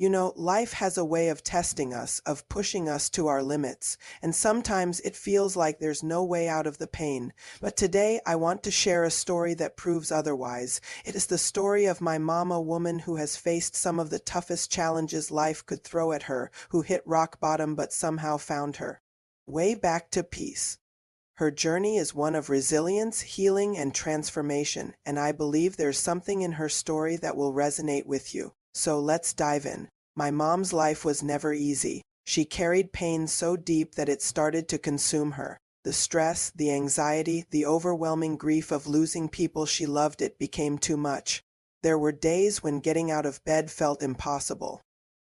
Life has a way of testing us, of pushing us to our limits, and sometimes it feels like there's no way out of the pain. But today I want to share a story that proves otherwise. It is the story of my mom, a woman who has faced some of the toughest challenges life could throw at her, who hit rock bottom but somehow found her way back to peace. Her journey is one of resilience, healing, and transformation, and I believe there's something in her story that will resonate with you. So let's dive in. My mom's life was never easy. She carried pain so deep that it started to consume her. The stress, the anxiety, the overwhelming grief of losing people she loved, it became too much. There were days when getting out of bed felt impossible.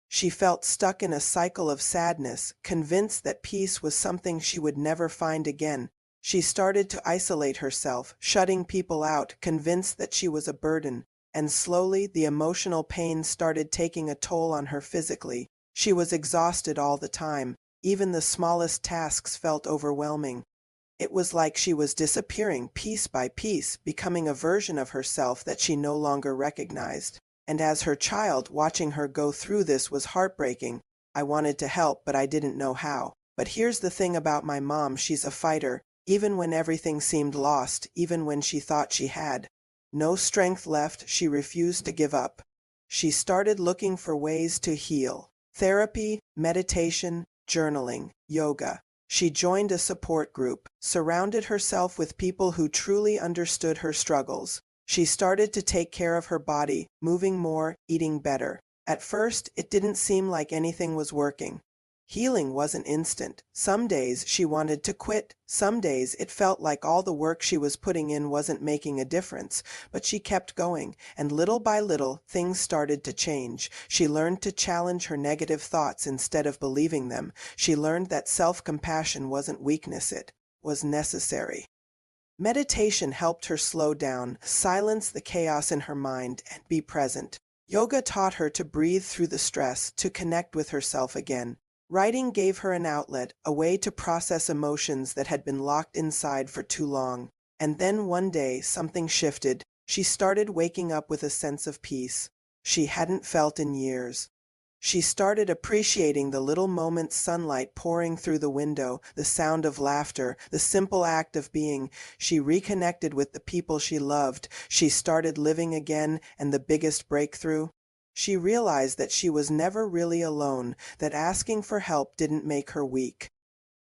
She felt stuck in a cycle of sadness, convinced that peace was something she would never find again. She started to isolate herself, shutting people out, convinced that she was a burden. And slowly the emotional pain started taking a toll on her physically. She was exhausted all the time. Even the smallest tasks felt overwhelming. It was like she was disappearing piece by piece, becoming a version of herself that she no longer recognized. And as her child, watching her go through this was heartbreaking. I wanted to help, but I didn't know how. But here's the thing about my mom, she's a fighter. Even when everything seemed lost, even when she thought she had no strength left, she refused to give up. She started looking for ways to heal. Therapy, meditation, journaling, yoga. She joined a support group, surrounded herself with people who truly understood her struggles. She started to take care of her body, moving more, eating better. At first, it didn't seem like anything was working. Healing wasn't instant. Some days she wanted to quit. Some days it felt like all the work she was putting in wasn't making a difference. But she kept going, and little by little, things started to change. She learned to challenge her negative thoughts instead of believing them. She learned that self-compassion wasn't weakness, it was necessary. Meditation helped her slow down, silence the chaos in her mind, and be present. Yoga taught her to breathe through the stress, to connect with herself again. Writing gave her an outlet, a way to process emotions that had been locked inside for too long. And then one day, something shifted. She started waking up with a sense of peace she hadn't felt in years. She started appreciating the little moments, sunlight pouring through the window, the sound of laughter, the simple act of being. She reconnected with the people she loved. She started living again, and the biggest breakthrough? She realized that she was never really alone, that asking for help didn't make her weak,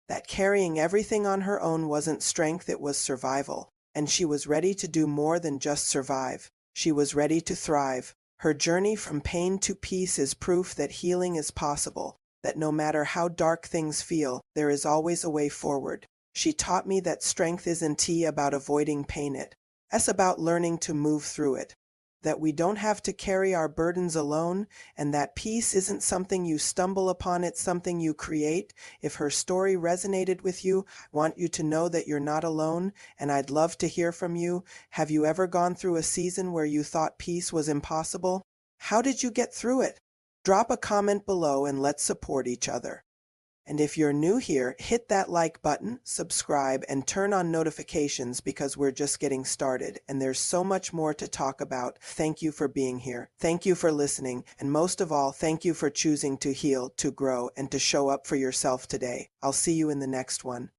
that carrying everything on her own wasn't strength, it was survival. And she was ready to do more than just survive. She was ready to thrive. Her journey from pain to peace is proof that healing is possible, that no matter how dark things feel, there is always a way forward. She taught me that strength isn't about avoiding pain, it's about learning to move through it, that we don't have to carry our burdens alone, and that peace isn't something you stumble upon, it's something you create. If her story resonated with you, I want you to know that you're not alone, and I'd love to hear from you. Have you ever gone through a season where you thought peace was impossible? How did you get through it? Drop a comment below and let's support each other. And if you're new here, hit that like button, subscribe, and turn on notifications because we're just getting started and there's so much more to talk about. Thank you for being here. Thank you for listening. And most of all, thank you for choosing to heal, to grow, and to show up for yourself today. I'll see you in the next one.